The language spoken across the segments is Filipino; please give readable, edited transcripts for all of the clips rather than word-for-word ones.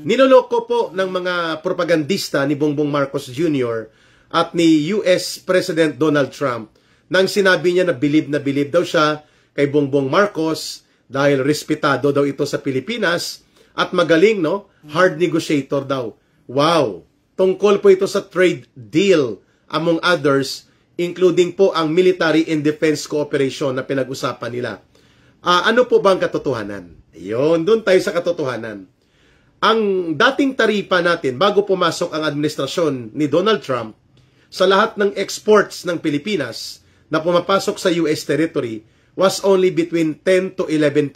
Niloloko po ng mga propagandista ni Bongbong Marcos Jr. at ni US President Donald Trump nang sinabi niya na bilib daw siya kay Bongbong Marcos dahil respetado daw ito sa Pilipinas at magaling, no? Hard negotiator daw. Wow! Tungkol po ito sa trade deal among others, including po ang military and defense cooperation na pinag-usapan nila. Ano po ba ang katotohanan? Ayun, doon tayo sa katotohanan. Ang dating taripa natin bago pumasok ang administrasyon ni Donald Trump sa lahat ng exports ng Pilipinas na pumapasok sa US territory was only between 10 to 11%.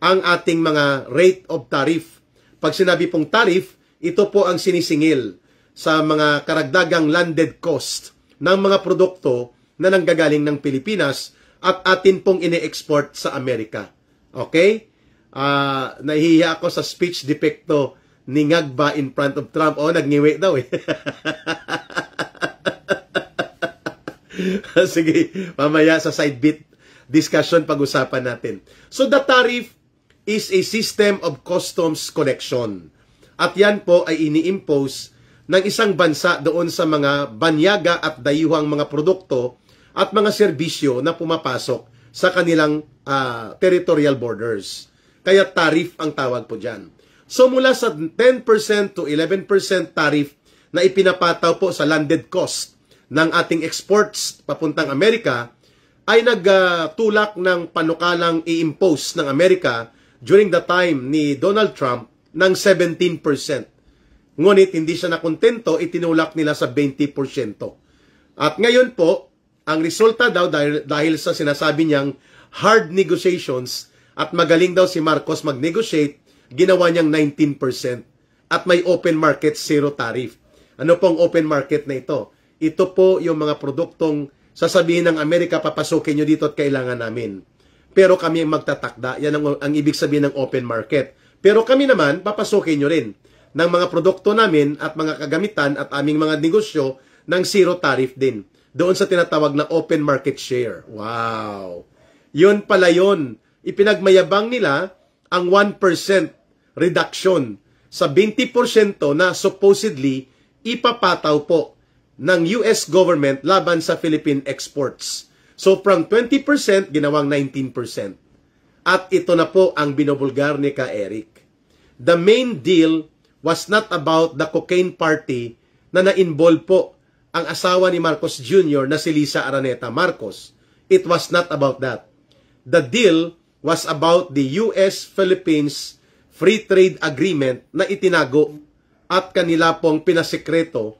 Ang ating mga rate of tariff. Pag sinabi pong tariff, ito po ang sinisingil sa mga karagdagang landed cost ng mga produkto na nanggagaling ng Pilipinas at atin pong ine-export sa Amerika. Okay? Nahihiya ako sa speech defecto ni Ngagba in front of Trump. Nagngiwi daw eh. Sige, mamaya sa side bit discussion pag-usapan natin. So the tariff is a system of customs collection. At yan po ay ini-impose ng isang bansa doon sa mga banyaga at dayuhang mga produkto at mga serbisyo na pumapasok sa kanilang territorial borders. Kaya tariff ang tawag po dyan. So mula sa 10% to 11% tariff na ipinapataw po sa landed cost ng ating exports papuntang Amerika, ay nagtulak ng panukalang i-impose ng Amerika during the time ni Donald Trump ng 17%. Ngunit hindi siya nakontento, itinulak nila sa 20%. At ngayon po, ang resulta daw dahil sa sinasabi niyang hard negotiations at magaling daw si Marcos mag-negotiate, ginawa niyang 19%. At may open market, zero tariff. Ano pong open market na ito? Ito po yung mga produktong sasabihin ng Amerika, papasukin nyo dito at kailangan namin. Pero kami ang magtatakda. Yan ang ibig sabihin ng open market. Pero kami naman, papasukin nyo rin ng mga produkto namin at mga kagamitan at aming mga negosyo ng zero tariff din. Doon sa tinatawag na open market share. Wow! Yun pala yun. Ipinagmayabang nila ang 1% reduction sa 20% na supposedly ipapataw po ng US government laban sa Philippine exports. So from 20%, ginawang 19%. At ito na po ang binubulgar ni Ka Eric. The main deal was not about the cocaine party na na-involve po ang asawa ni Marcos Jr. na si Lisa Araneta Marcos. It was not about that. The deal was about the US-Philippines Free Trade Agreement na itinago at kanila pong pinasekreto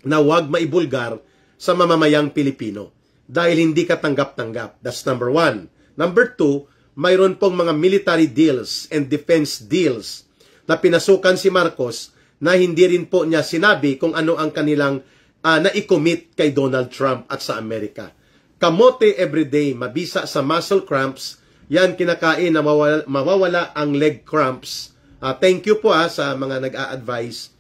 na huwag maibulgar sa mamamayang Pilipino dahil hindi katanggap-tanggap. That's number 1. Number 2, mayroon pong mga military deals and defense deals na pinasukan si Marcos na hindi rin po niya sinabi kung ano ang kanilang na-commit kay Donald Trump at sa Amerika. Kamote everyday, mabisa sa muscle cramps, yan kinakain na mawawala ang leg cramps. Thank you po sa mga nag-a-advise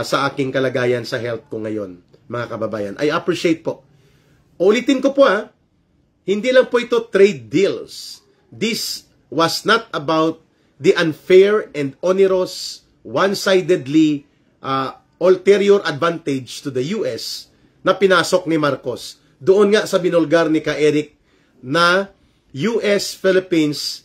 sa aking kalagayan sa health ko ngayon, mga kababayan. I appreciate po. Ulitin ko po hindi lang po ito trade deals. This was not about the unfair and onerous, one-sidedly ulterior advantage to the US na pinasok ni Marcos. Doon nga sa binulgar ni Ka Eric na US-Philippines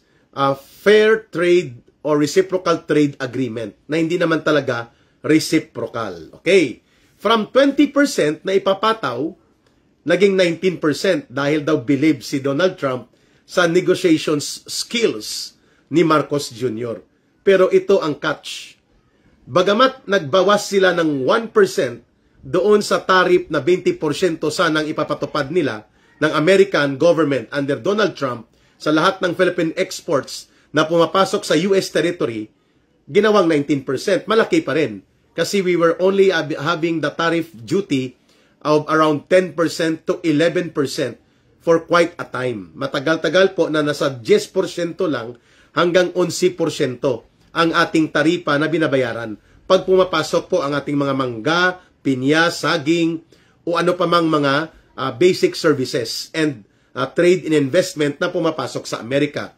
fair trade or reciprocal trade agreement na hindi naman talaga reciprocal. Okay. From 20% na ipapataw, naging 19% dahil daw believe si Donald Trump sa negotiations skills ni Marcos Jr. Pero ito ang catch. Bagamat nagbawas sila ng 1% doon sa tariff na 20% sanang ipapatupad nila ng American government under Donald Trump sa lahat ng Philippine exports na pumapasok sa US territory, ginawang 19%. Malaki pa rin. Kasi we were only having the tariff duty of around 10% to 11% for quite a time. Matagal-tagal po na nasa 10% lang hanggang 11% ang ating taripa na binabayaran pag pumapasok po ang ating mga mangga, pinya, saging, o ano pa mang mga basic services and trade and investment na pumapasok sa Amerika.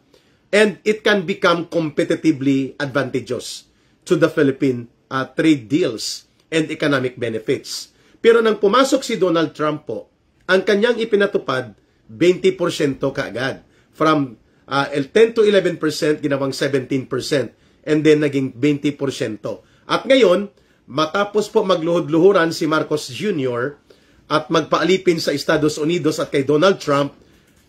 And it can become competitively advantageous to the Philippine trade deals and economic benefits. Pero nang pumasok si Donald Trump po, ang kanyang ipinatupad, 20% kaagad. From 10 to 11%, ginawang 17%. And then naging 20%. At ngayon, matapos po magluhod-luhuran si Marcos Jr. at magpaalipin sa Estados Unidos at kay Donald Trump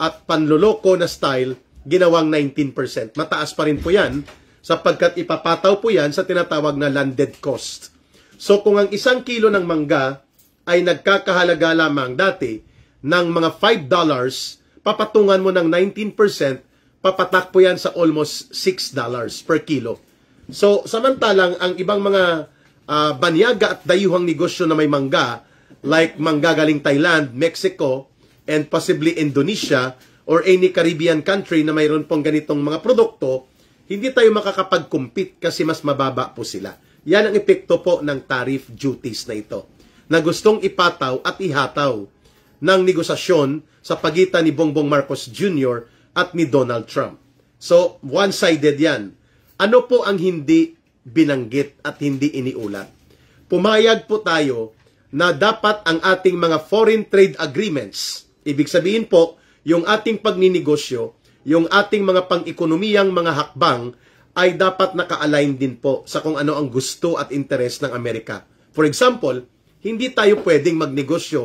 at panloloko na style, ginawang 19%. Mataas pa rin po yan sapagkat ipapataw po yan sa tinatawag na landed cost. So kung ang 1 kilo ng mangga ay nagkakahalaga lamang dati ng mga $5, papatungan mo ng 19%, papatak po yan sa almost $6 per kilo. So samantalang ang ibang mga banyaga at dayuhang negosyo na may mangga, like mangga galing Thailand, Mexico, and possibly Indonesia, or any Caribbean country na mayroon pong ganitong mga produkto, hindi tayo makakapag-compete kasi mas mababa po sila. Yan ang epekto po ng tariff duties na ito, na gustong ipataw at ihataw ng negosasyon sa pagitan ni Bongbong Marcos Jr. at ni Donald Trump. So, one-sided yan. Ano po ang hindi binanggit at hindi iniulat? Pumayag po tayo na dapat ang ating mga foreign trade agreements, ibig sabihin po, yung ating pagninegosyo, yung ating mga pang-ekonomiyang mga hakbang, ay dapat naka-align din po sa kung ano ang gusto at interes ng Amerika. For example, hindi tayo pwedeng magnegosyo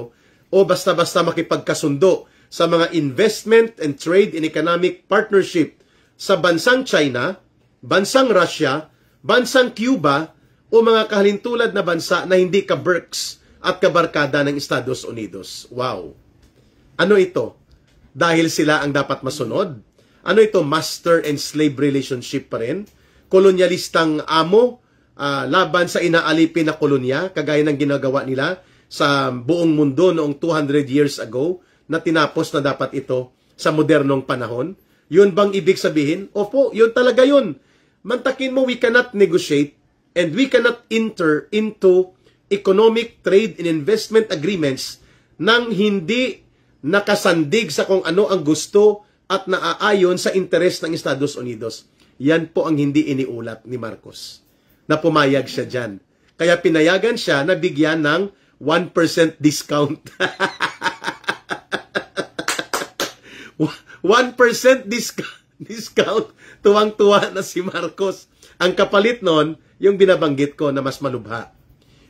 o basta-basta makipagkasundo sa mga investment and trade and economic partnership sa bansang China, bansang Russia, bansang Cuba, o mga kahalintulad na bansa na hindi ka-BRICS at kabarkada ng Estados Unidos. Wow! Ano ito? Dahil sila ang dapat masunod? Ano ito? Master and slave relationship pa rin? Kolonyalistang amo laban sa inaalipin na kolonya, kagaya ng ginagawa nila sa buong mundo noong 200 years ago, na tinapos na dapat ito sa modernong panahon? Yun bang ibig sabihin? Opo, yun talaga yun. Mantakin mo, we cannot negotiate and we cannot enter into economic, trade, and investment agreements nang hindi nakasandig sa kung ano ang gusto at naaayon sa interes ng Estados Unidos. Yan po ang hindi iniulat ni Marcos, na pumayag siya dyan. Kaya pinayagan siya na bigyan ng 1% discount. 1% discount. Tuwang-tuwa na si Marcos. Ang kapalit nun, yung binabanggit ko na mas malubha.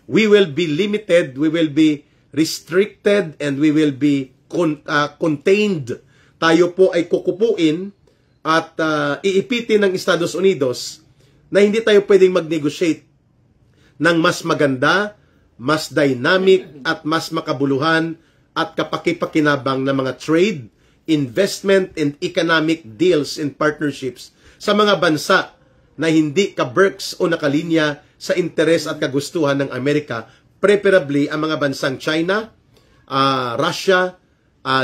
We will be limited, we will be restricted, and we will be contained. Tayo po ay kukupuin at iipitin ng Estados Unidos na hindi tayo pwedeng mag-negotiate ng mas maganda, mas dynamic, at mas makabuluhan at kapakipakinabang na mga trade, investment, and economic deals and partnerships sa mga bansa na hindi ka-BRICS o nakalinya sa interes at kagustuhan ng Amerika, preferably ang mga bansang China, Russia,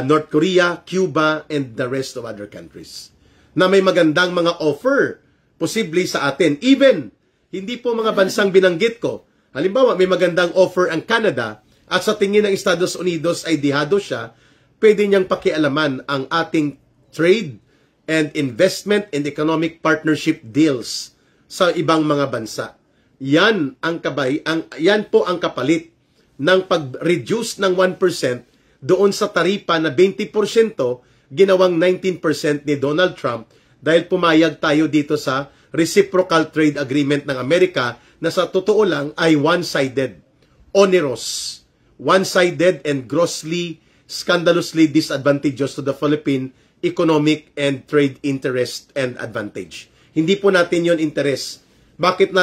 North Korea, Cuba, and the rest of other countries, na may magandang mga offer posibly sa atin. Even, hindi po mga bansang binanggit ko. Halimbawa, may magandang offer ang Canada at sa tingin ng Estados Unidos ay dihado siya, pwede niyang pakialaman ang ating trade and investment and economic partnership deals sa ibang mga bansa. Yan yan po ang kapalit ng pag-reduce ng 1% doon sa taripa na 20%, ginawang 19% ni Donald Trump dahil pumayag tayo dito sa Reciprocal Trade Agreement ng Amerika na sa totoo lang ay one-sided, onerous, one-sided, and grossly, scandalously disadvantageous to the Philippine economic and trade interest and advantage. Hindi po natin yon interes. Bakit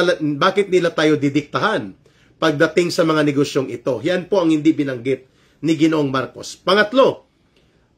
nila tayo didiktahan pagdating sa mga negosyong ito? Yan po ang hindi binanggit ni Ginoong Marcos. Pangatlo,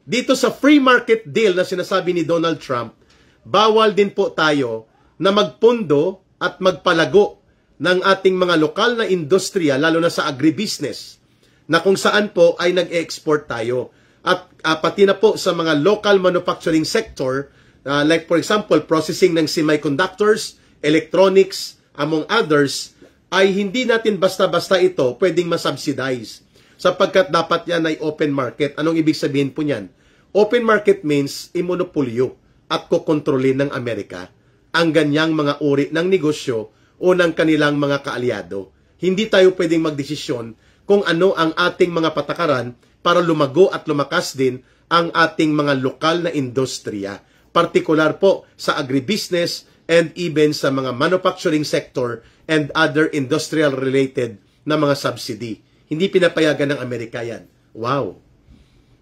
dito sa free market deal na sinasabi ni Donald Trump, bawal din po tayo na magpundo at magpalago ng ating mga lokal na industriya, lalo na sa agribusiness, na kung saan po ay nag-export tayo. At pati na po sa mga local manufacturing sector, like for example, processing ng semiconductors, electronics, among others, ay hindi natin basta-basta ito pwedeng masubsidize, sapagkat dapat yan ay open market. Anong ibig sabihin po niyan? Open market means imonopolyo at kukontrolin ng Amerika ang ganyang mga uri ng negosyo o ng kanilang mga kaalyado. Hindi tayo pwedeng magdesisyon kung ano ang ating mga patakaran para lumago at lumakas din ang ating mga lokal na industriya. Partikular po sa agribusiness and even sa mga manufacturing sector and other industrial related na mga subsidy. Hindi pinapayagan ng Amerika yan. Wow!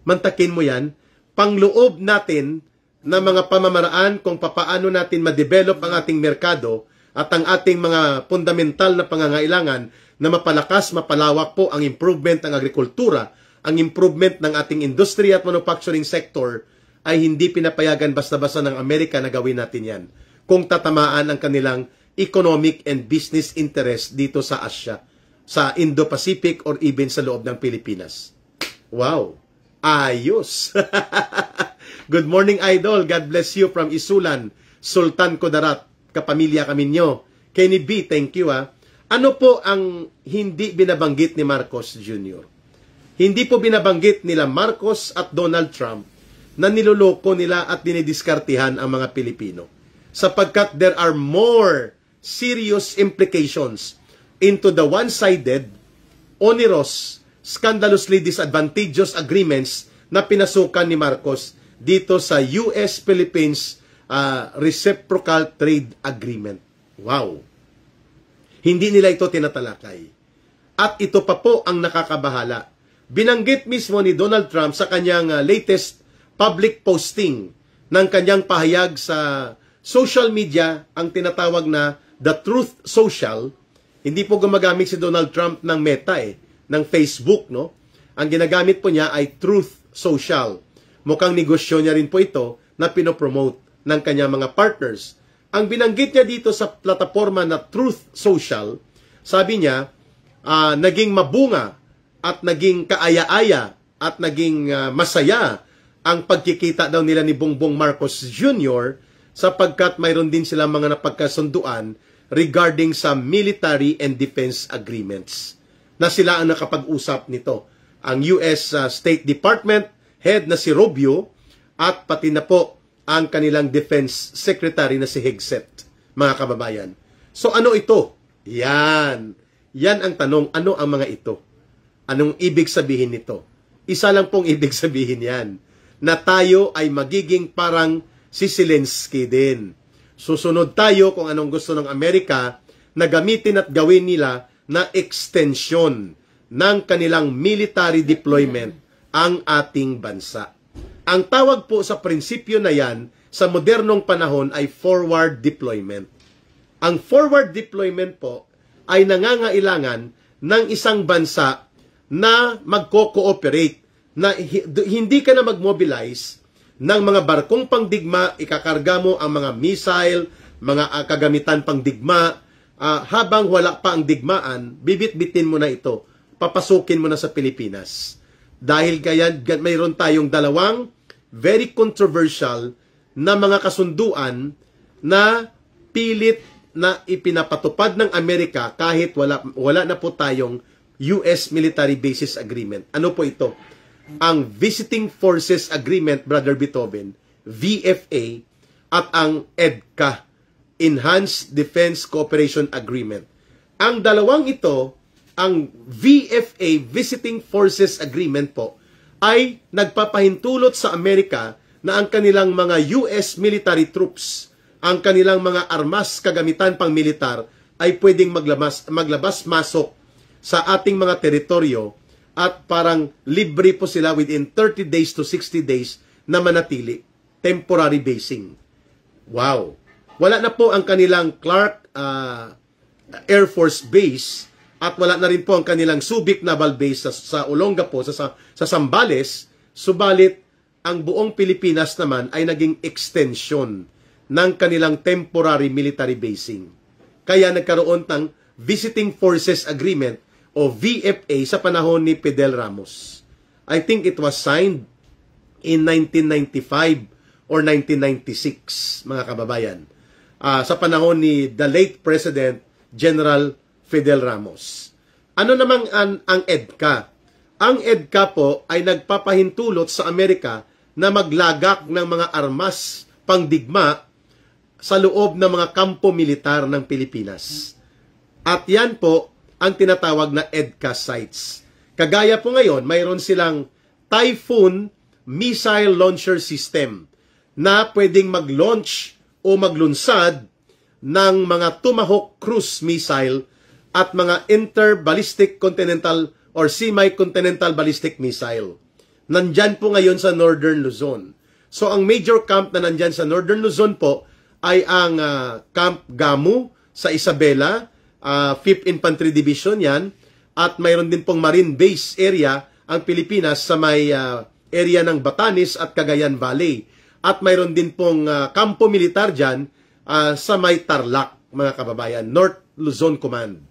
Mantakin mo yan, pangloob natin na mga pamamaraan kung papaano natin ma-develop ang ating merkado at ang ating mga fundamental na pangangailangan na mapalakas, mapalawak po ang improvement ng agrikultura, ang improvement ng ating industry at manufacturing sector ay hindi pinapayagan basta-basta ng Amerika na gawin natin yan kung tatamaan ang kanilang economic and business interest dito sa Asia, sa Indo-Pacific or even sa loob ng Pilipinas. Wow! Ayos! Good morning, Idol. God bless you from Isulan, Sultan Kudarat. Kapamilya kami nyo. Kenny B, thank you ha. Ano po ang hindi binabanggit ni Marcos Jr.? Hindi po binabanggit nila Marcos at Donald Trump na niloloko nila at dinidiskartihan ang mga Pilipino. Sapagkat there are more serious implications into the one-sided, onerous, scandalously disadvantageous agreements na pinasukan ni Marcos dito sa US-Philippines Reciprocal Trade Agreement. Wow! Hindi nila ito tinatalakay. At ito pa po ang nakakabahala. Binanggit mismo ni Donald Trump sa kanyang latest public posting ng kanyang pahayag sa social media, ang tinatawag na The Truth Social. Hindi po gumagamit si Donald Trump ng Meta ng Facebook, no? Ang ginagamit po niya ay Truth Social. Mukhang negosyo niya rin po ito na pinopromote ng kanyang mga partners. Ang binanggit niya dito sa plataforma na Truth Social, sabi niya, naging mabunga at naging kaaya-aya at naging masaya ang pagkikita daw nila ni Bongbong Marcos Jr. sapagkat mayroon din silang mga napagkasunduan regarding sa military and defense agreements na sila ang nakapag-usap nito. Ang US State Department head na si Rubio at pati na po ang kanilang Defense Secretary na si Hegseth, mga kababayan. So ano ito? Yan. Yan ang tanong, ano ang mga ito? Anong ibig sabihin nito? Isa lang pong ibig sabihin yan, na tayo ay magiging parang si Zelensky din. Susunod tayo kung anong gusto ng Amerika na gamitin at gawin nila na extension ng kanilang military deployment ang ating bansa. Ang tawag po sa prinsipyo na yan sa modernong panahon ay forward deployment. Ang forward deployment po ay nangangailangan ng isang bansa na magko-cooperate, na hindi ka na mag-mobilize ng mga barkong pangdigma, ikakarga mo ang mga missile, mga kagamitan pangdigma, habang wala pa ang digmaan, bibit-bitin mo na ito, papasukin mo na sa Pilipinas. Dahil kaya mayroon tayong dalawang very controversial na mga kasunduan na pilit na ipinapatupad ng Amerika kahit wala na po tayong US Military Bases Agreement. Ano po ito? Ang Visiting Forces Agreement, Brother Beethoven, VFA, at ang EDCA, Enhanced Defense Cooperation Agreement. Ang dalawang ito, ang VFA, Visiting Forces Agreement po, ay nagpapahintulot sa Amerika na ang kanilang mga US military troops, ang kanilang mga armas, kagamitan pang militar, ay pwedeng maglabas-masok sa ating mga teritoryo at parang libre po sila within 30 days to 60 days na manatili. Temporary basing. Wow! Wala na po ang kanilang Clark Air Force Base at wala na rin po ang kanilang Subic Naval Base sa Olongapo, sa Zambales, subalit ang buong Pilipinas naman ay naging extension ng kanilang temporary military basing. Kaya nagkaroon ng Visiting Forces Agreement o VFA sa panahon ni Fidel Ramos. I think it was signed in 1995 or 1996, mga kababayan. Sa panahon ni the late President General Fidel Ramos. Ano namang ang EDCA? Ang EDCA po ay nagpapahintulot sa Amerika na maglagak ng mga armas pangdigma sa loob ng mga kampo militar ng Pilipinas. At yan po ang tinatawag na EDCA sites. Kagaya po ngayon, mayroon silang Typhoon Missile Launcher System na pwedeng mag-launch o maglunsad ng mga Tomahawk cruise missile at mga interballistic continental or semi-continental ballistic missile. Nandyan po ngayon sa Northern Luzon. So ang major camp na nandyan sa Northern Luzon po ay ang Camp Gamu sa Isabela, 5th Infantry Division yan, at mayroon din pong Marine Base area ang Pilipinas sa may area ng Batanes at Cagayan Valley. At mayroon din pong kampo militar dyan sa may Tarlac, mga kababayan, North Luzon Command.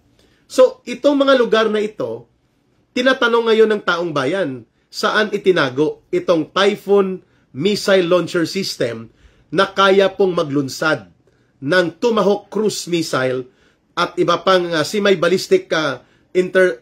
So, itong mga lugar na ito, tinatanong ngayon ng taong bayan, saan itinago itong Typhoon Missile Launcher System na kaya pong maglunsad ng Tomahawk cruise missile at iba pang semi-ballistic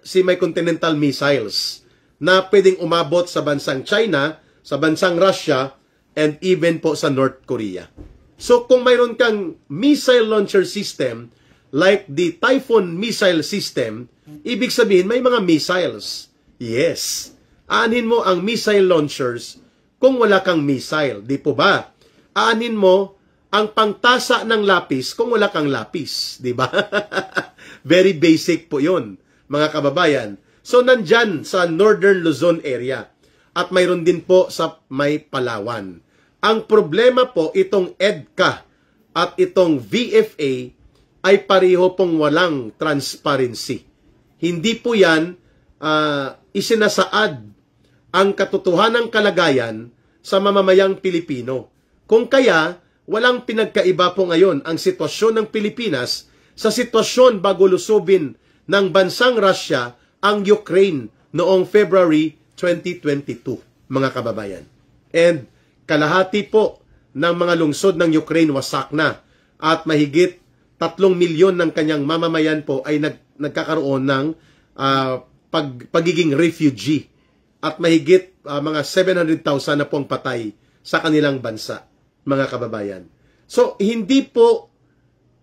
semi-continental missiles na pwedeng umabot sa bansang China, sa bansang Russia, and even po sa North Korea. So kung mayroon kang missile launcher system like the Typhoon missile system, ibig sabihin may mga missiles. Yes. Aanin mo ang missile launchers kung wala kang missile. Di po ba? Aanin mo ang pangtasa ng lapis kung wala kang lapis. Di ba? Very basic po yun, mga kababayan. So nandyan sa Northern Luzon area. At mayroon din po sa may Palawan. Ang problema po, itong EDCA at itong VFA ay pareho pong walang transparency. Hindi po yan isinasaad ang katotohanang kalagayan sa mamamayang Pilipino. Kung kaya, walang pinagkaiba po ngayon ang sitwasyon ng Pilipinas sa sitwasyon bago lusubin ng bansang Russia ang Ukraine noong February 2022, mga kababayan. And kalahati po ng mga lungsod ng Ukraine wasak na at mahigit 3 milyon ng kanyang mamamayan po ay nagkakaroon ng pagiging refugee at mahigit mga 700,000 na pong patay sa kanilang bansa, mga kababayan. So, hindi po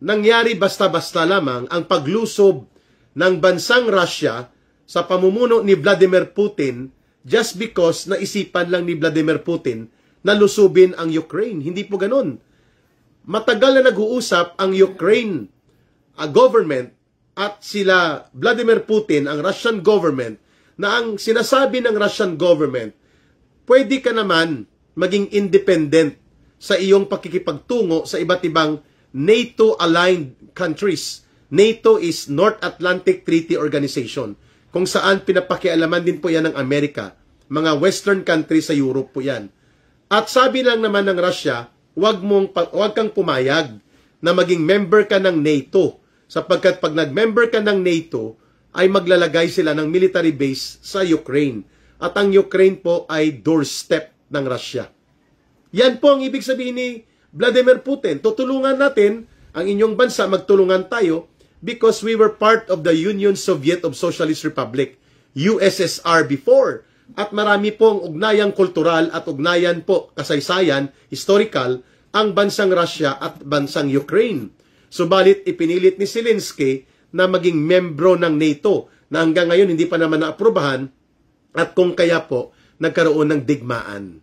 nangyari basta-basta lamang ang paglusob ng bansang Russia sa pamumuno ni Vladimir Putin just because naisipan lang ni Vladimir Putin na lusubin ang Ukraine. Hindi po ganun. Matagal na nag-uusap ang Ukraine government at sila Vladimir Putin, ang Russian government, na ang sinasabi ng Russian government, pwede ka naman maging independent sa iyong pakikipagtungo sa iba't ibang NATO-aligned countries. NATO is North Atlantic Treaty Organization, kung saan pinapakialaman din po yan ng Amerika, mga Western countries sa Europe po yan. At sabi lang naman ng Russia, wag kang pumayag na maging member ka ng NATO, sapagkat pag nag-member ka ng NATO, ay maglalagay sila ng military base sa Ukraine. At ang Ukraine po ay doorstep ng Russia. Yan po ang ibig sabihin ni Vladimir Putin. Tutulungan natin ang inyong bansa, magtulungan tayo because we were part of the Union Soviet of Socialist Republic, USSR before. At marami pong ugnayang kultural at ugnayan po, kasaysayan, historical, ang bansang Russia at bansang Ukraine. Subalit ipinilit ni Zelensky na maging membro ng NATO na hanggang ngayon hindi pa naman naaprubahan at kung kaya po nagkaroon ng digmaan.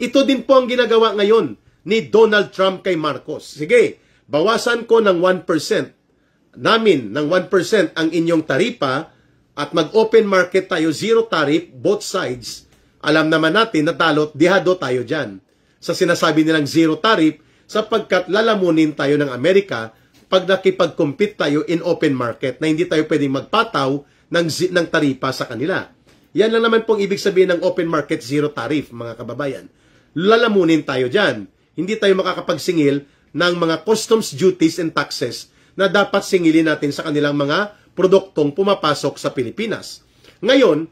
Ito din po ang ginagawa ngayon ni Donald Trump kay Marcos. Sige, bawasan ko ng 1%, namin ng 1% ang inyong taripa at mag-open market tayo, zero tariff, both sides. Alam naman natin na talot, dihado tayo dyan sa sinasabi nilang zero tariff sapagkat lalamunin tayo ng Amerika pag nakipag-compete tayo in open market na hindi tayo pwedeng magpataw ng taripa sa kanila. Yan lang naman pong ibig sabihin ng open market zero tariff, mga kababayan. Lalamunin tayo dyan. Hindi tayo makakapagsingil ng mga customs duties and taxes na dapat singilin natin sa kanilang mga produktong pumapasok sa Pilipinas. Ngayon,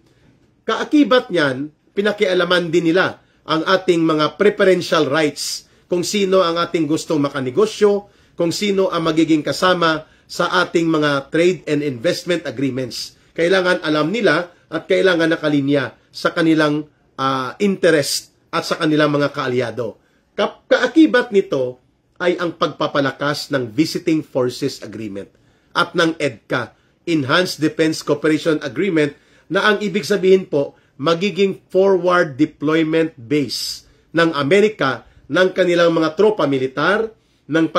kaakibat niyan, pinakialaman din nila ang ating mga preferential rights, kung sino ang ating gustong makanegosyo, kung sino ang magiging kasama sa ating mga trade and investment agreements. Kailangan alam nila at kailangan nakalinya sa kanilang interest at sa kanilang mga kaalyado. Kaakibat nito ay ang pagpapalakas ng Visiting Forces Agreement. at ng EDCA, Enhanced Defense Cooperation Agreement, na ang ibig sabihin po, magiging forward deployment base ng Amerika ng kanilang mga tropa militar, ng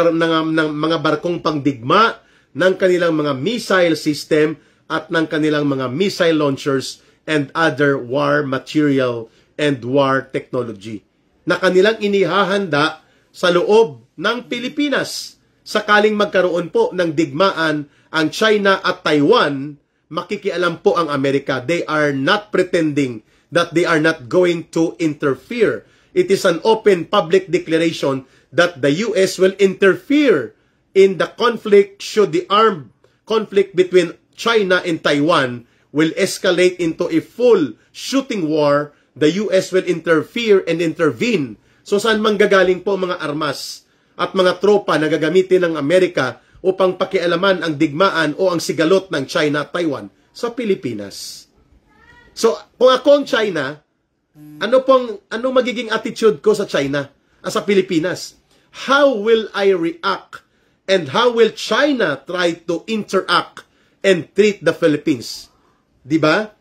mga barkong pangdigma, ng kanilang mga missile system, at ng kanilang mga missile launchers and other war material and war technology na kanilang inihahanda sa loob ng Pilipinas. Sakaling magkaroon po ng digmaan ang China at Taiwan, makikialam po ang Amerika. They are not pretending that they are not going to interfere. It is an open public declaration that the U.S. will interfere in the conflict should the armed conflict between China and Taiwan will escalate into a full shooting war. The U.S. will interfere and intervene. So saan manggagaling po mga armas at mga tropa na gagamitin ng Amerika upang pakialaman ang digmaan o ang sigalot ng China at Taiwan? Sa Pilipinas. So, kung ako ang China, ano magiging attitude ko sa China, sa Pilipinas? How will I react and how will China try to interact and treat the Philippines? Diba?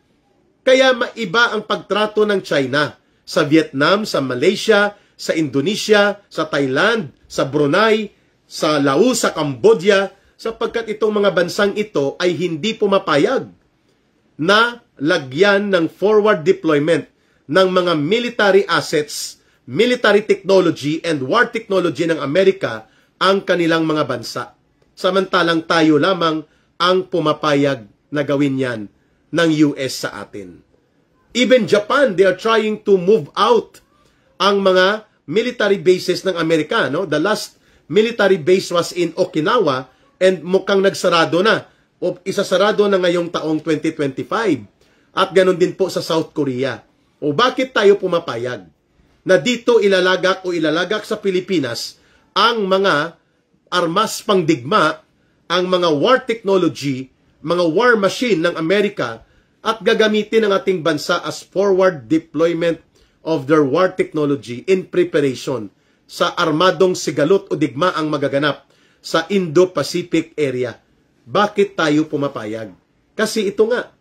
Kaya maiba ang pagtrato ng China sa Vietnam, sa Malaysia, sa Indonesia, sa Thailand, sa Brunei, sa Laos, sa Cambodia, sapagkat itong mga bansang ito ay hindi pumapayag na lagyan ng forward deployment ng mga military assets, military technology, and war technology ng Amerika ang kanilang mga bansa. Samantalang tayo lamang ang pumapayag na gawin yan ng US sa atin. Even Japan, they are trying to move out ang mga military bases ng Amerika. No? The last military base was in Okinawa and mukhang nagsarado na o isasarado na ngayong taong 2025. At ganun din po sa South Korea. O bakit tayo pumapayag na dito ilalagak sa Pilipinas ang mga armas pangdigma, ang mga war technology, mga war machine ng Amerika at gagamitin ng ating bansa as forward deployment of their war technology in preparation sa armadong sigalot o digma ang magaganap sa Indo-Pacific area. Bakit tayo pumapayag? Kasi ito nga,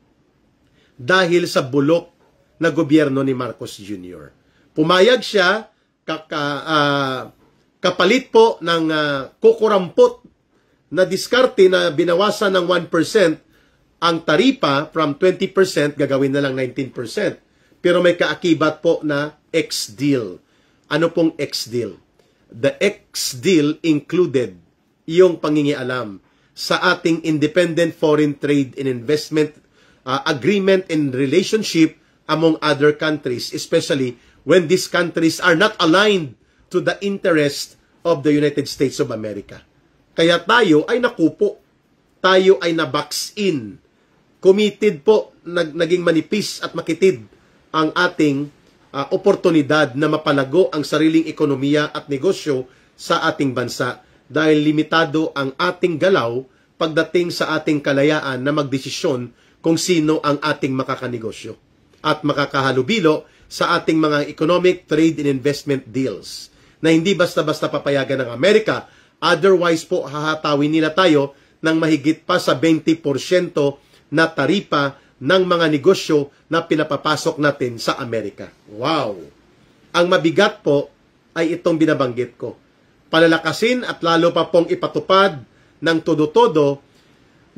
dahil sa bulok na gobyerno ni Marcos Jr. Pumayag siya, kapalit po ng kukurampot na diskarte na binawasan ng 1%, ang taripa from 20% gagawin na lang 19%. Pero may kaakibat po na X-deal. Ano pong X-deal? The X-deal included yung pangingialam sa ating Independent Foreign Trade and Investment Agreement and relationship among other countries, especially when these countries are not aligned to the interest of the United States of America. Kaya tayo ay nakupo. Tayo ay na-box in. Committed po, naging manipis at makitid ang ating oportunidad na mapalago ang sariling ekonomiya at negosyo sa ating bansa dahil limitado ang ating galaw pagdating sa ating kalayaan na magdesisyon kung sino ang ating makakanegosyo at makakahalubilo sa ating mga economic, trade, and investment deals na hindi basta-basta papayagan ng Amerika. Otherwise po, hahatawin nila tayo ng mahigit pa sa 20% na taripa ng mga negosyo na pinapapasok natin sa Amerika. Wow! Ang mabigat po ay itong binabanggit ko. Palalakasin at lalo pa pong ipatupad ng todo-todo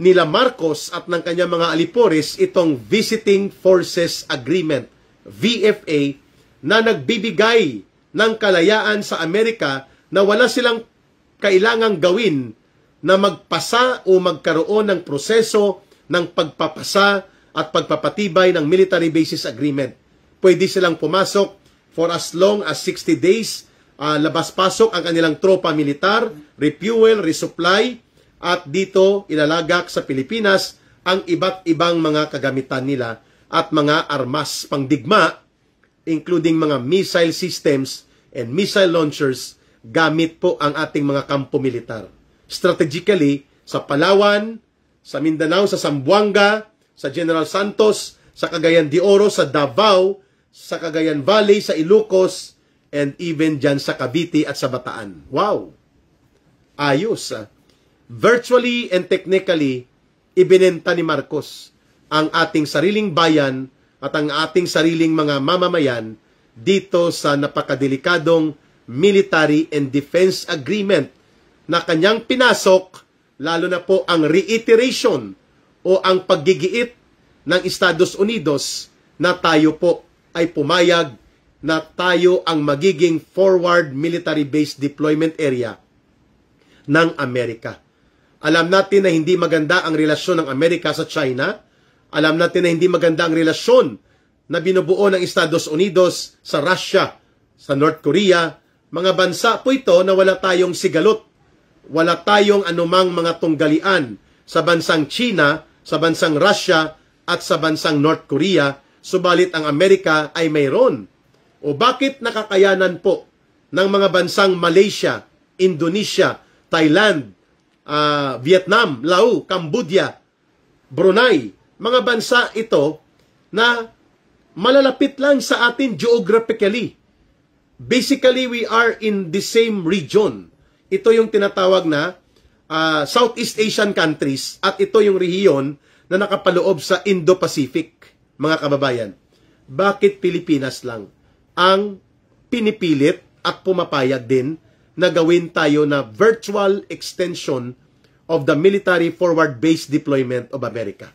nila Marcos at ng kanyang mga alipores itong Visiting Forces Agreement, VFA, na nagbibigay ng kalayaan sa Amerika na wala silang kailangang gawin na magpasa o magkaroon ng proseso ng pagpapasa at pagpapatibay ng military basis agreement. Pwede silang pumasok for as long as 60 days, labas-pasok ang kanilang tropa militar, refuel, resupply, at dito ilalagak sa Pilipinas ang iba't ibang mga kagamitan nila at mga armas pangdigma, including mga missile systems and missile launchers, gamit po ang ating mga kampo militar. Strategically, sa Palawan, sa Mindanao, sa Zamboanga, sa General Santos, sa Cagayan de Oro, sa Davao, sa Cagayan Valley, sa Ilocos, and even dyan sa Cavite at sa Bataan. Wow! Ayos, Virtually and technically, ibinenta ni Marcos ang ating sariling bayan at ang ating sariling mga mamamayan dito sa napakadelikadong Military and Defense Agreement na kanyang pinasok, lalo na po ang reiteration o ang paggigiit ng Estados Unidos na tayo po ay pumayag na tayo ang magiging forward military base deployment area ng Amerika. Alam natin na hindi maganda ang relasyon ng Amerika sa China. Alam natin na hindi maganda ang relasyon na binubuo ng Estados Unidos sa Russia, sa North Korea. Mga bansa po ito na wala tayong sigalot. Wala tayong anumang mga tunggalian sa bansang China, sa bansang Russia, at sa bansang North Korea. Subalit ang Amerika ay mayroon. O bakit nakakayanan po ng mga bansang Malaysia, Indonesia, Thailand, Vietnam, Laos, Cambodia, Brunei, mga bansa ito na malalapit lang sa atin geographically. Basically, we are in the same region. Ito yung tinatawag na Southeast Asian countries at ito yung rehiyon na nakapaloob sa Indo-Pacific, mga kababayan. Bakit Pilipinas lang ang pinipilit at pumapayag din na gawin tayo na virtual extension of the military forward base deployment of America?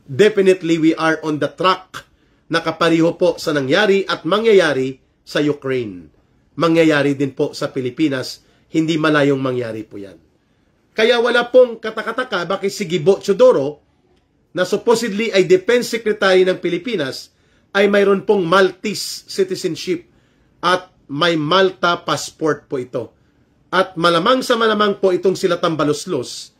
Definitely, we are on the track na kapariho po sa nangyari at mangyayari sa Ukraine. Mangyayari din po sa Pilipinas, hindi malayong mangyari po yan. Kaya wala pong katakataka bakit si Gibo Teodoro, na supposedly ay Defense Secretary ng Pilipinas, ay mayroon pong Maltese citizenship at may Malta passport po ito. At malamang sa malamang po itong sila Tambaloslos,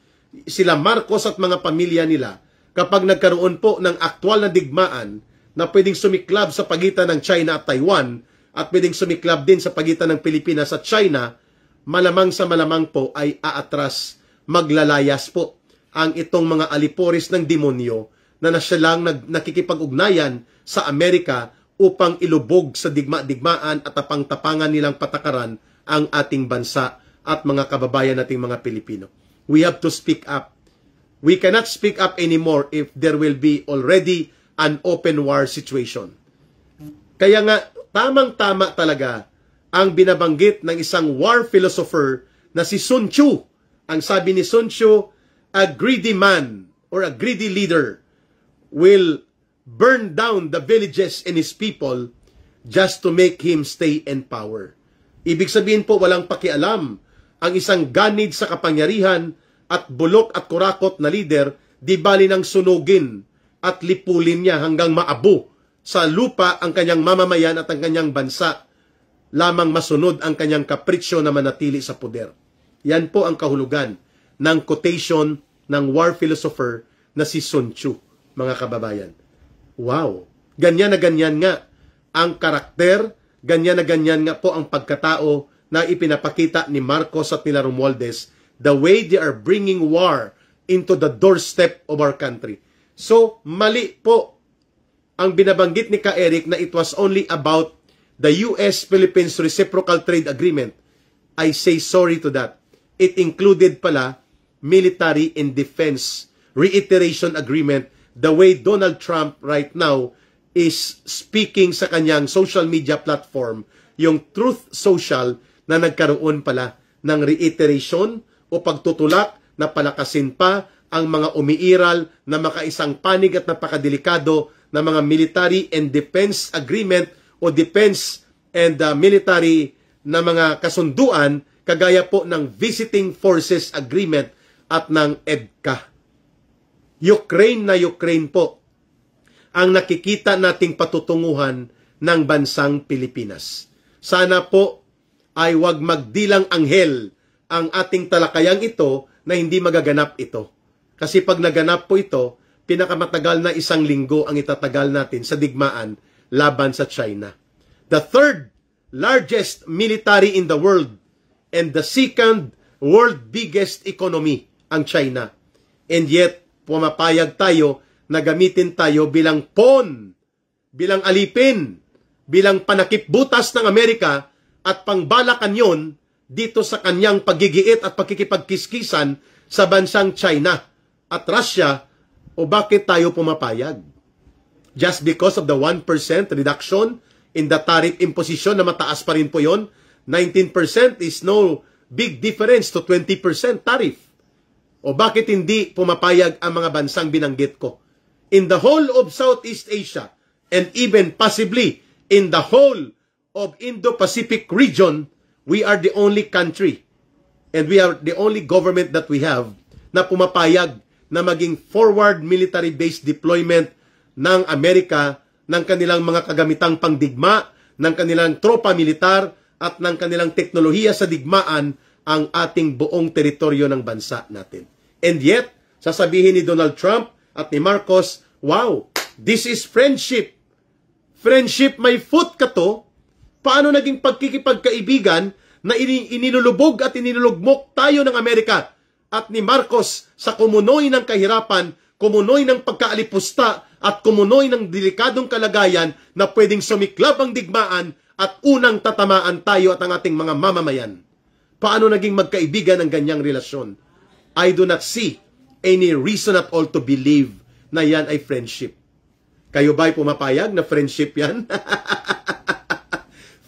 sila Marcos at mga pamilya nila, kapag nagkaroon po ng aktwal na digmaan na pwedeng sumiklab sa pagitan ng China at Taiwan at pwedeng sumiklab din sa pagitan ng Pilipinas at China, malamang sa malamang po ay aatras, maglalayas po ang itong mga aliporis ng demonyo na nasya lang nakikipag-ugnayan sa Amerika upang ilubog sa digma-digmaan at tapang-tapangan nilang patakaran ang ating bansa at mga kababayan nating mga Pilipino. We have to speak up. We cannot speak up anymore if there will be already an open war situation. Kaya nga, tamang-tama talaga ang binabanggit ng isang war philosopher na si Sun Tzu. Ang sabi ni Sun Tzu, a greedy man or a greedy leader will burn down the villages and his people just to make him stay in power. Ibig sabihin po, walang pakialam ang isang ganid sa kapangyarihan at bulok at kurakot na leader, di bali nang sunugin at lipulin niya hanggang maabo sa lupa ang kanyang mamamayan at ang kanyang bansa, lamang masunod ang kanyang kapritsyo na manatili sa poder. Yan po ang kahulugan ng quotation ng war philosopher na si Sun Tzu, mga kababayan. Wow! Ganyan na ganyan nga ang karakter, ganyan na ganyan nga po ang pagkatao na ipinapakita ni Marcos at nila Romualdez, the way they are bringing war into the doorstep of our country. So, mali po ang binabanggit ni Ka Eric na it was only about the US-Philippines Reciprocal Trade Agreement. I say sorry to that. It included pala military and defense reiteration agreement, the way Donald Trump right now is speaking sa kanyang social media platform, yung Truth Social, na nagkaroon pala ng reiteration o pagtutulak na palakasin pa ang mga umiiral na makaisang panig at napakadelikado na mga military and defense agreement o defense and military na mga kasunduan kagaya po ng Visiting Forces Agreement at ng EDCA. Ukraine na Ukraine po ang nakikita nating patutunguhan ng bansang Pilipinas. Sana po ay wag magdilang anghel ang ating talakayang ito na hindi magaganap ito. Kasi pag naganap po ito, pinakamatagal na 1 linggo ang itatagal natin sa digmaan laban sa China. The third largest military in the world and the second world biggest economy ang China. And yet, pumapayag tayo na gamitin tayo bilang pawn, bilang alipin, bilang panakipbutas ng Amerika at pangbalakan yon dito sa kanyang pagigiit at pagkikipagkiskisan sa bansang China at Russia, o bakit tayo pumapayag? Just because of the 1% reduction in the tariff imposition na mataas pa rin po yun, 19% is no big difference to 20% tariff. O bakit hindi pumapayag ang mga bansang binanggit ko? In the whole of Southeast Asia, and even possibly in the whole of Indo-Pacific region, we are the only country and we are the only government that we have na pumapayag na maging forward military-based deployment ng Amerika ng kanilang mga kagamitang pangdigma, ng kanilang tropa militar at ng kanilang teknolohiya sa digmaan ang ating buong teritoryo ng bansa natin. And yet, sasabihin ni Donald Trump at ni Marcos, wow, this is friendship. Friendship, may foot ka to. Paano naging pagkikipagkaibigan na inilulubog at inilulugmok tayo ng Amerika at ni Marcos sa kumunoy ng kahirapan, kumunoy ng pagkaalipusta at kumunoy ng delikadong kalagayan na pwedeng sumiklab ang digmaan at unang tatamaan tayo at ang ating mga mamamayan. Paano naging magkaibigan ang ganyang relasyon? I do not see any reason at all to believe na yan ay friendship. Kayo ba'y pumapayag na friendship yan?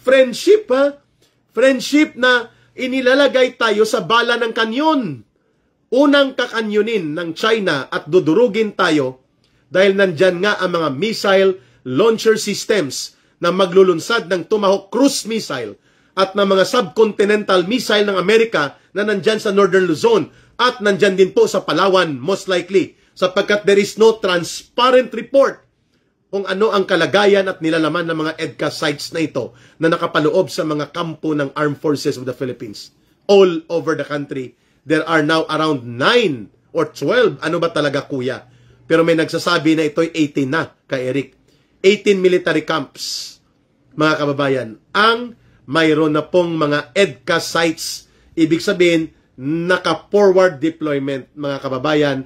Friendship, ha? Friendship na inilalagay tayo sa bala ng kanyon. Unang kakanyunin ng China at dudurugin tayo dahil nandyan nga ang mga missile launcher systems na maglulunsad ng Tomahawk cruise missile at ng mga subcontinental missile ng Amerika na nandyan sa Northern Luzon at nandyan din po sa Palawan, most likely, sapagkat there is no transparent report kung ano ang kalagayan at nilalaman ng mga EDCA sites na ito na nakapaloob sa mga kampo ng Armed Forces of the Philippines. All over the country, there are now around 9 or 12, ano ba talaga kuya? Pero may nagsasabi na ito'y 18 na, ka Eric. 18 military camps, mga kababayan, ang mayroon na pong mga EDCA sites. Ibig sabihin, naka-forward deployment, mga kababayan,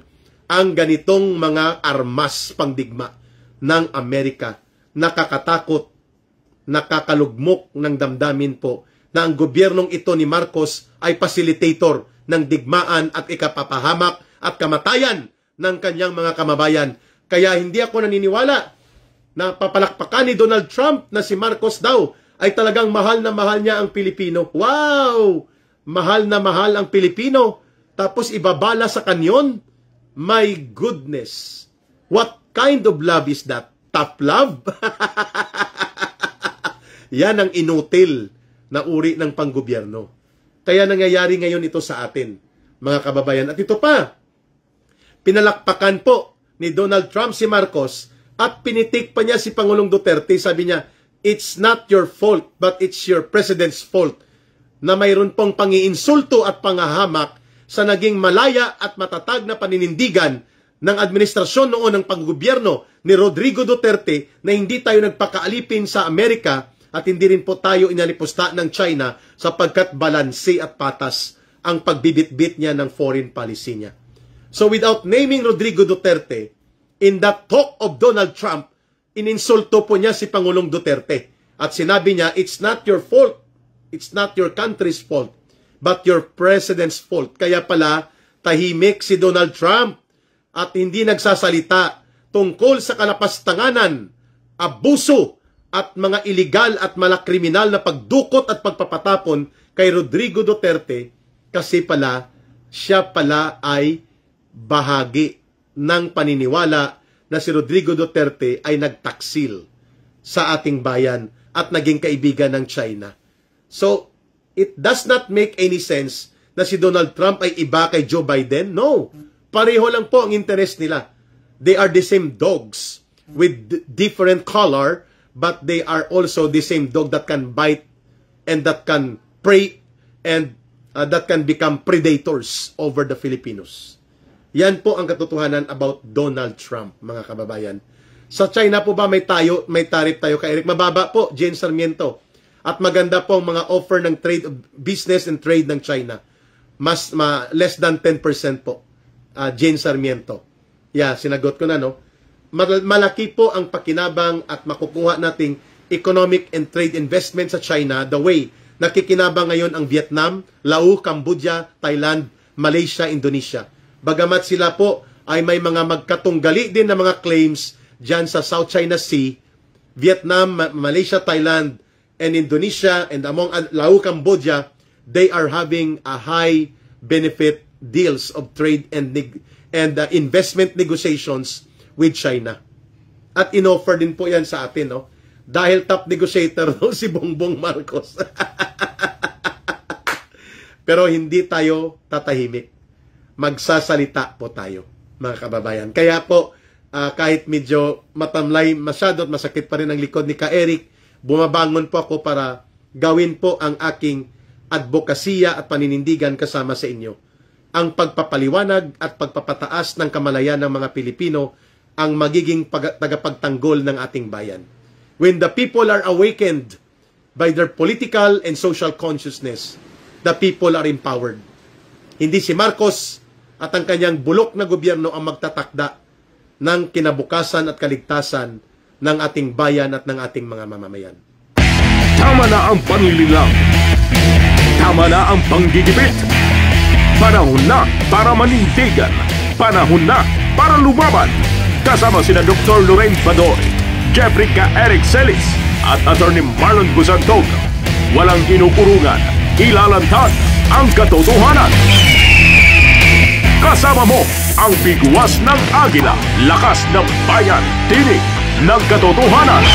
ang ganitong mga armas pangdigma ng Amerika. Nakakatakot, nakakalugmok ng damdamin po na ang gobyernong ito ni Marcos ay facilitator ng digmaan at ikapapahamak at kamatayan ng kanyang mga kamabayan. Kaya hindi ako naniniwala na papalakpakan ni Donald Trump na si Marcos daw ay talagang mahal na mahal niya ang Pilipino. Wow! Mahal na mahal ang Pilipino, tapos ibabala sa kanyon? My goodness! What kind of love is that? Tough love? Yan ang inutil na uri ng panggobyerno. Kaya nangyayari ngayon ito sa atin, mga kababayan. At ito pa, pinalakpakan po ni Donald Trump si Marcos at pinitik pa niya si Pangulong Duterte. Sabi niya, it's not your fault, but it's your president's fault na mayroon pong pangiinsulto at pangahamak sa naging malaya at matatag na paninindigan ng administrasyon noon ng panggobyerno ni Rodrigo Duterte na hindi tayo nagpakaalipin sa Amerika at hindi rin po tayo inalipusta ng China sapagkat balanse at patas ang pagbibitbit niya ng foreign policy niya. So without naming Rodrigo Duterte, in that talk of Donald Trump, ininsulto po niya si Pangulong Duterte at sinabi niya, it's not your fault, it's not your country's fault, but your president's fault. Kaya pala, tahimik si Donald Trump at hindi nagsasalita tungkol sa kalapastanganan, abuso at mga iligal at malakriminal na pagdukot at pagpapatapon kay Rodrigo Duterte kasi pala, siya pala ay bahagi ng paniniwala na si Rodrigo Duterte ay nagtaksil sa ating bayan at naging kaibigan ng China. So, it does not make any sense na si Donald Trump ay iba kay Joe Biden. No. Pareho lang po ang interest nila. They are the same dogs with different color, but they are also the same dog that can bite and that can prey and that can become predators over the Filipinos. Yan po ang katotohanan about Donald Trump, mga kababayan. Sa China po ba may tariff tayo kay Eric? Mababa po, Jen Sarmiento. At maganda po ang mga offer ng trade, business and trade ng China. Less than 10% po, Jen Sarmiento. Yeah, sinagot ko na, no? Malaki po ang pakinabang at makukuha nating economic and trade investment sa China the way nakikinabang ngayon ang Vietnam, Laos, Cambodia, Thailand, Malaysia, Indonesia. bagamat sila po ay may mga magkatunggali din na mga claims dyan sa South China Sea, Vietnam, Malaysia, Thailand, and Indonesia, and among Laos, Cambodia, they are having a high benefit deals of trade and investment negotiations with China. At inoffer din po yan sa atin, no? Dahil top negotiator no, si Bongbong Marcos. Pero hindi tayo tatahimik. Magsasalita po tayo, mga kababayan. Kaya po, kahit medyo matamlay masyado at masakit pa rin ang likod ni Ka-Eric, bumabangon po ako para gawin po ang aking advokasya at paninindigan kasama sa inyo. Ang pagpapaliwanag at pagpapataas ng kamalayan ng mga Pilipino ang magiging tagapagtanggol ng ating bayan. When the people are awakened by their political and social consciousness, the people are empowered. Hindi si Marcos at ang kanyang bulok na gobyerno ang magtatakda ng kinabukasan at kaligtasan ng ating bayan at ng ating mga mamamayan. Tama na ang panlililang. Tama na ang panggigipit. Panahon na para manindigan. Panahon na para lumaban. Kasama sina Dr. Lorraine Badoy, Jeffrey Ka-Eric Celis at Attorney Marlon Busantog. Walang inupurungan, ilalantad ang katotohanan. Kasama mo ang bigwas ng agila, lakas ng bayan, tinig ng katotohanan.